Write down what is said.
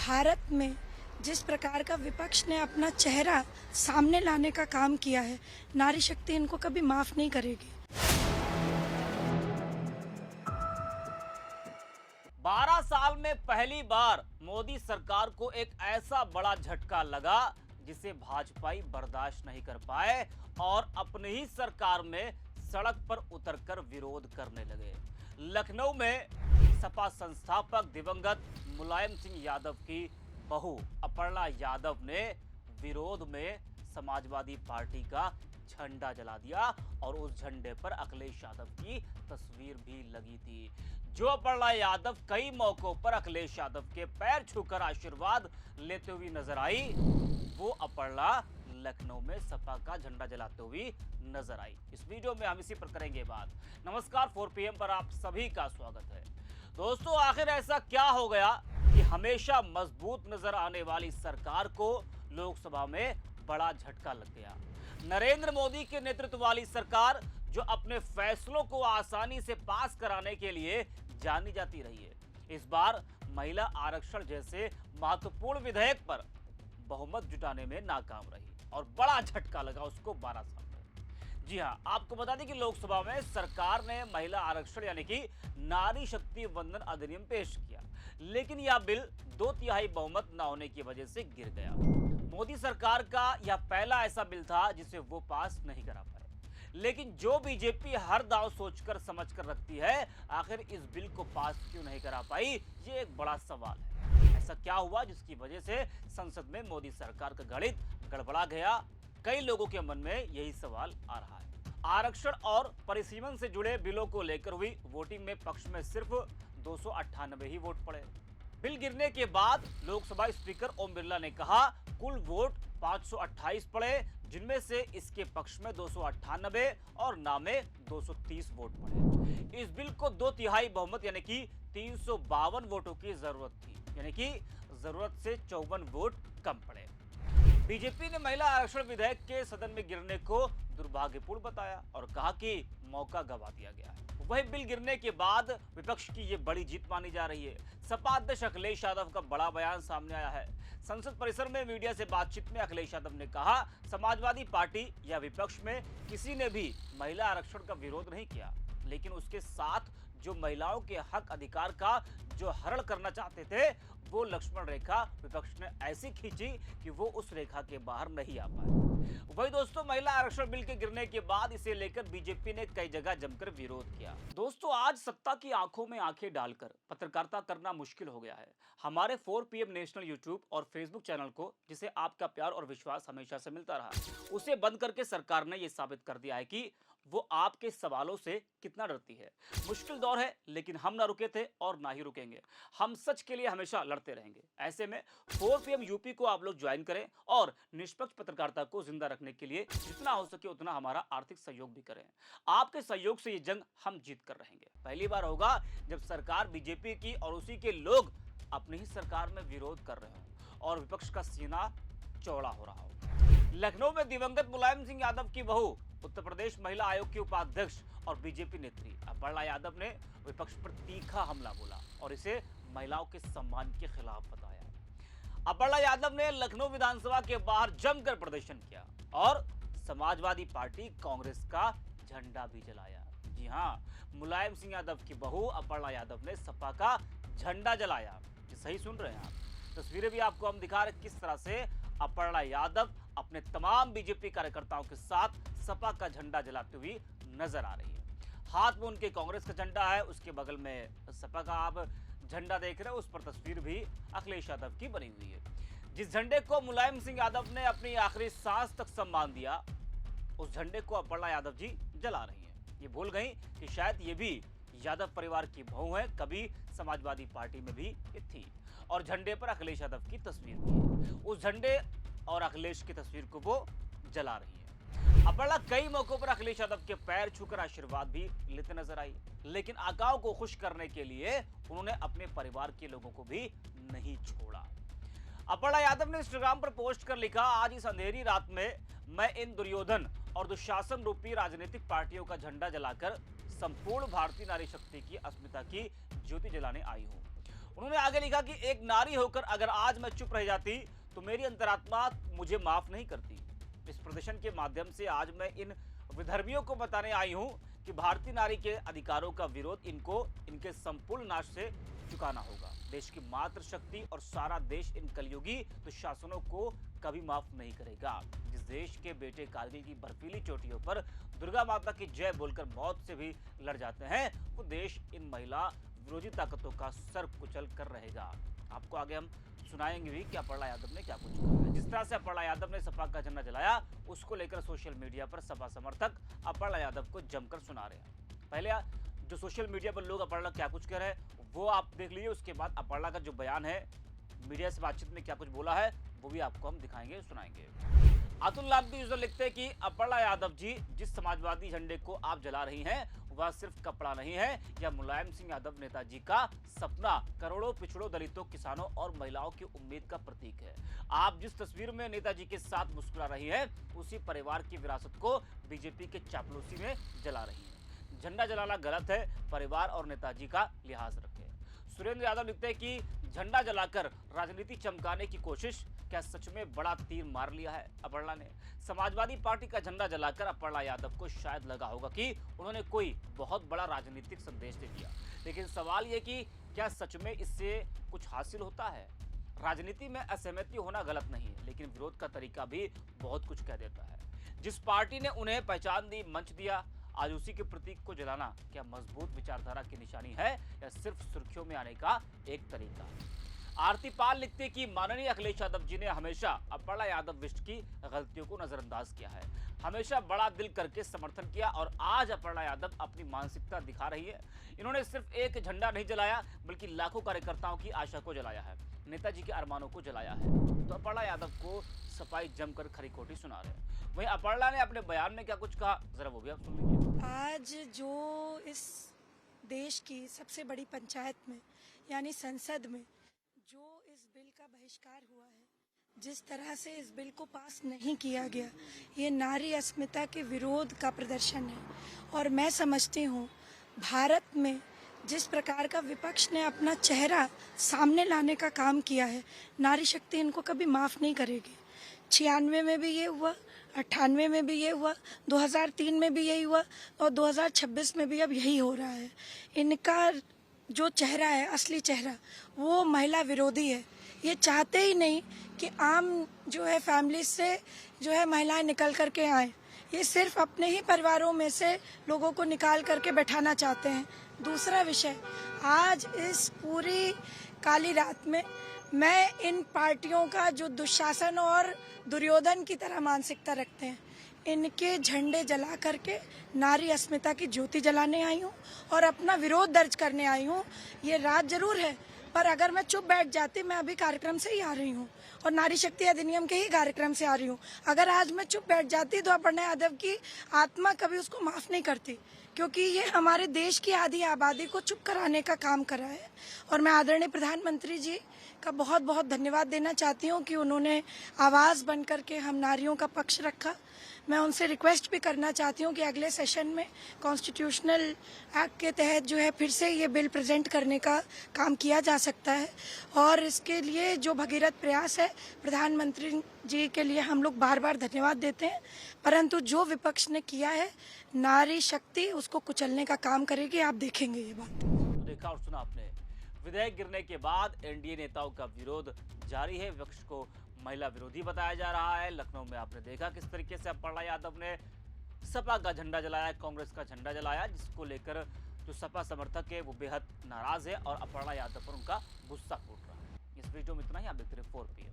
भारत में जिस प्रकार का विपक्ष ने अपना चेहरा सामने लाने का काम किया है, नारी शक्ति इनको कभी माफ नहीं करेगी। 12 साल में पहली बार मोदी सरकार को एक ऐसा बड़ा झटका लगा जिसे भाजपाई बर्दाश्त नहीं कर पाए और अपनी ही सरकार में सड़क पर उतरकर विरोध करने लगे। लखनऊ में सपा संस्थापक दिवंगत मुलायम सिंह यादव की बहू अपर्णा यादव ने विरोध में समाजवादी पार्टी का झंडा जला दिया और उस झंडे पर अखिलेश यादव की तस्वीर भी लगी थी। जो अपर्णा यादव कई मौकों पर अखिलेश यादव के पैर छूकर आशीर्वाद लेते हुए नजर आई, वो अपर्णा लखनऊ में सपा का झंडा जलाते हुए नजर आई। इस वीडियो में हम इसी पर करेंगे बात। नमस्कार, 4 PM पर आप सभी का स्वागत है। दोस्तों, आखिर ऐसा क्या हो गया कि हमेशा मजबूत नजर आने वाली सरकार को लोकसभा में बड़ा झटका लग गया। नरेंद्र मोदी के नेतृत्व वाली सरकार जो अपने फैसलों को आसानी से पास कराने के लिए जानी जाती रही है, इस बार महिला आरक्षण जैसे महत्वपूर्ण विधेयक पर बहुमत जुटाने में नाकाम रही और बड़ा झटका लगा उसको 12 साल में। जी हां, आपको बता दें कि लोकसभा में सरकार ने महिला आरक्षण यानी कि नारी शक्ति वंदन अधिनियम पेश किया, लेकिन यह बिल 2/3 बहुमत न होने की वजह से गिर गया। मोदी सरकार का यह पहला ऐसा बिल था जिसे वो पास नहीं करा पाए। लेकिन जो बीजेपी हर दांव सोचकर समझकर रखती है, आखिर इस बिल को पास क्यों नहीं करा पाई, ये एक बड़ा सवाल है। ऐसा क्या हुआ जिसकी वजह से संसद में मोदी सरकार का गणित गड़बड़ा गया? कई लोगों के मन में यही सवाल आ रहा है। आरक्षण और परिसीमन से जुड़े बिलों को लेकर हुई वोटिंग में पक्ष में सिर्फ 298 ही वोट पड़े। बिल गिरने के बाद लोकसभा स्पीकर ओम बिरला ने कहा कुल वोट 528 पड़े, जिनमें से इसके पक्ष में 298 और ना में 230 वोट पड़े। इस बिल को 2/3 बहुमत यानी कि 352 वोटों की जरूरत थी, यानी कि जरूरत से 54 वोट कम पड़े। बीजेपी ने महिला आरक्षण विधेयक के सदन में गिरने को दुर्भाग्यपूर्ण बताया और कहा कि मौका गंवा दिया गया है। वही बिल गिरने के बाद विपक्ष की ये बड़ी जीत मानी जा रही है। सपा अध्यक्ष अखिलेश यादव का बड़ा बयान सामने आया है। संसद परिसर में मीडिया से बातचीत में अखिलेश यादव ने कहा, समाजवादी पार्टी या विपक्ष में किसी ने भी महिला आरक्षण का विरोध नहीं किया, लेकिन उसके साथ जो महिलाओं के हक अधिकार का जो हरण करना चाहते थे, वो लक्ष्मण रेखा विपक्ष ने ऐसी खींची कि वो उस रेखा के बाहर नहीं आ पाए। वही दोस्तों, महिला आरक्षण बिल के गिरने के बाद इसे लेकर बीजेपी ने कई जगह जमकर विरोध किया। दोस्तों, आज सत्ता की आंखों में आंखें डालकर पत्रकारिता करना मुश्किल हो गया है। हमारे 4 PM नेशनल यूट्यूब और फेसबुक चैनल को, जिसे आपका प्यार और विश्वास हमेशा से मिलता रहा, उसे बंद करके सरकार ने यह साबित कर दिया है कि वो आपके सवालों से कितना डरती है। मुश्किल दौर है, लेकिन हम ना रुके थे और ना ही रुकेंगे। हम सच के लिए हमेशा लड़ते रहेंगे। ऐसे में 4 PM यूपी को आप लोग ज्वाइन करें और निष्पक्ष पत्रकारिता को जिंदा रखने के लिए जितना हो सके उतना हमारा आर्थिक सहयोग भी करें। आपके सहयोग से ये जंग हम जीत कर रहेंगे। पहली बार होगा जब सरकार बीजेपी की और उसी के लोग अपनी ही सरकार में विरोध कर रहे हो और विपक्ष का सीना चौड़ा हो रहा हो। लखनऊ में दिवंगत मुलायम सिंह यादव की बहू, उत्तर प्रदेश महिला आयोग की उपाध्यक्ष और बीजेपी नेत्री अपर्णा यादव ने विपक्ष पर तीखा हमला बोला और इसे महिलाओं के सम्मान के खिलाफ बताया। अपर्णा यादव ने लखनऊ विधानसभा के बाहर जमकर प्रदर्शन किया और समाजवादी पार्टी कांग्रेस का झंडा भी जलाया। जी हां, मुलायम सिंह यादव की बहू अपर्णा यादव ने सपा का झंडा जलाया। ये सही सुन रहे हैं आप। तस्वीरें भी आपको हम दिखा रहे किस तरह से अपर्णा यादव अपने तमाम बीजेपी कार्यकर्ताओं के साथ सपा का झंडा जलाते हुए नजर आ रही है। हाथ में उनके कांग्रेस का झंडा है, उसके बगल में सपा का आप झंडा देख रहे हो, उस पर तस्वीर भी अखिलेश यादव की बनी हुई है। जिस झंडे को मुलायम सिंह यादव ने अपनी आखिरी सांस तक सम्मान दिया, उस झंडे को अपर्णा यादव जी जला रही हैं। ये भूल गई कि शायद ये भी यादव परिवार की बहू है, कभी समाजवादी पार्टी में भी ये थी और झंडे पर अखिलेश यादव की तस्वीर भी है। उस झंडे और अखिलेश की तस्वीर को वो जला रही है। अपर्णा कई मौकों पर अखिलेश यादव के पैर छूकर आशीर्वाद भी लेते नजर आई, लेकिन आकाओं को खुश करने के लिए उन्होंने अपने परिवार के लोगों को भी नहीं छोड़ा। अपर्णा यादव ने इंस्टाग्राम पर पोस्ट कर लिखा, आज इस अंधेरी रात में मैं इन दुर्योधन और दुशासन रूपी राजनीतिक पार्टियों का झंडा जलाकर संपूर्ण भारतीय नारी शक्ति की अस्मिता की ज्योति जलाने आई हूं। उन्होंने आगे लिखा कि एक नारी होकर अगर आज मैं चुप रह जाती तो मेरी अंतरात्मा मुझे माफ नहीं करती। इस प्रदर्शन के माध्यम से आज मैं इन विधर्मियों को बताने आई हूं कि भारतीय नारी के अधिकारों का विरोध इनको इनके संपूर्ण नाश से चुकाना होगा। देश की मातृशक्ति और सारा देश इन कलयुगी दुशासनों को कभी माफ नहीं करेगा। जिस देश के बेटे कारगिल की बर्फीली चोटियों पर दुर्गा माता की जय बोलकर मौत से भी लड़ जाते हैं, वो देश इन महिला विरोधी ताकतों का सर कुचल कर रहेगा। आपको आगे हम सुनाएंगे भी कि अपर्णा यादव ने क्या कुछ कहा है। जिस तरह से अपर्णा यादव ने सपा का झंडा जलाया, उसको लेकर सोशल मीडिया पर सपा समर्थक अपर्णा यादव को जमकर सुना रहे हैं। पहले जो सोशल मीडिया पर लोग अपर्णा क्या कुछ कह रहे हैं वो आप देख लीजिए, उसके बाद अपर्णा का जो बयान है, मीडिया से बातचीत में क्या कुछ बोला है, वो भी आपको हम दिखाएंगे, सुनाएंगे। अतुल नागदी यूजर लिखते हैं कि अपर्णा यादव जी, जिस समाजवादी झंडे को आप जला रही हैं वह सिर्फ कपड़ा नहीं है, यह मुलायम सिंह यादव नेताजी का सपना, करोड़ों पिछड़ों, दलितों, किसानों और महिलाओं की उम्मीद का प्रतीक है। आप जिस तस्वीर में नेताजी के साथ मुस्कुरा रही हैं, उसी परिवार की विरासत को बीजेपी के चापलूसी में जला रही है। झंडा जलाना गलत है, परिवार और नेताजी का लिहाज रखें। सुरेंद्र यादव लिखते हैं कि झंडा जलाकर राजनीति चमकाने की कोशिश, क्या सच में बड़ा तीर मार लिया है अपर्णा ने। समाजवादी पार्टी का झंडा जलाकर अपर्णा यादव को शायद लगा होगा कि उन्होंने कोई बहुत बड़ा राजनीतिक संदेश दे दिया, लेकिन सवाल यह कि क्या सच में इससे कुछ हासिल होता है। राजनीति में असहमति होना गलत नहीं है, लेकिन विरोध का तरीका भी बहुत कुछ कह देता है। जिस पार्टी ने उन्हें पहचान दी, मंच दिया, आज उसी के प्रतीक को जलाना क्या मजबूत विचारधारा की निशानी है या सिर्फ सुर्खियों में आने का एक तरीका। आरती पाल लिखते कि माननीय अखिलेश यादव जी ने हमेशा अपर्णा यादव विष्ट की गलतियों को नजरअंदाज किया है, हमेशा बड़ा दिल करके समर्थन किया और आज अपर्णा यादव अपनी मानसिकता दिखा रही है। इन्होंने सिर्फ एक झंडा नहीं जलाया बल्कि लाखों कार्यकर्ताओं की आशा को जलाया है, नेताजी के अरमानों को जलाया है। तो अपर्णा यादव को सफाई जमकर खरी खोटी सुना रहे हैं। वहीं अपर्णा ने अपने बयान में क्या कुछ कहा, जरा वो भी आप सुन लीजिए। आज जो इस देश की सबसे बड़ी पंचायत में यानी संसद में जो इस बिल का बहिष्कार हुआ है, जिस तरह से इस बिल को पास नहीं किया गया, ये नारी अस्मिता के विरोध का प्रदर्शन है। और मैं समझती हूँ भारत में जिस प्रकार का विपक्ष ने अपना चेहरा सामने लाने का काम किया है, नारी शक्ति इनको कभी माफ नहीं करेगी। 96 में भी ये हुआ, 98 में भी ये हुआ, 2003 में भी यही हुआ और 2026 में भी अब यही हो रहा है। इनका जो चेहरा है, असली चेहरा, वो महिला विरोधी है। ये चाहते ही नहीं कि आम जो है फैमिली से जो है महिलाएं निकल करके आए। ये सिर्फ अपने ही परिवारों में से लोगों को निकाल करके बैठाना चाहते हैं। दूसरा विषय, आज इस पूरी काली रात में मैं इन पार्टियों का जो दुशासन और दुर्योधन की तरह मानसिकता रखते हैं, इनके झंडे जला करके नारी अस्मिता की ज्योति जलाने आई हूँ और अपना विरोध दर्ज करने आई हूँ। ये रात जरूर है, पर अगर मैं चुप बैठ जाती, मैं अभी कार्यक्रम से ही आ रही हूँ और नारी शक्ति अधिनियम के ही कार्यक्रम से आ रही हूँ। अगर आज मैं चुप बैठ जाती तो अपर्णा यादव की आत्मा कभी उसको माफ नहीं करती, क्योंकि ये हमारे देश की आधी आबादी को चुप कराने का काम करा है। और मैं आदरणीय प्रधानमंत्री जी का बहुत बहुत धन्यवाद देना चाहती हूँ कि उन्होंने आवाज बन करके हम नारियों का पक्ष रखा। मैं उनसे रिक्वेस्ट भी करना चाहती हूँ कि अगले सेशन में कॉन्स्टिट्यूशनल एक्ट के तहत जो है फिर से ये बिल प्रेजेंट करने का काम किया जा सकता है। और इसके लिए जो भगीरथ प्रयास है, प्रधानमंत्री जी के लिए हम लोग बार बार धन्यवाद देते हैं, परंतु जो विपक्ष ने किया है, नारी शक्ति उसको कुचलने का काम करेगी। आप देखेंगे ये बात। देखा और सुना आपने। विधेयक गिरने के बाद एनडीए नेताओं का विरोध जारी है, विपक्ष को महिला विरोधी बताया जा रहा है। लखनऊ में आपने देखा किस तरीके से अपर्णा यादव ने सपा का झंडा जलाया, कांग्रेस का झंडा जलाया, जिसको लेकर जो सपा समर्थक है वो बेहद नाराज है और अपर्णा यादव पर उनका गुस्सा फूट रहा है। इस वीडियो में इतना ही। आप देखते रहे 4 PM।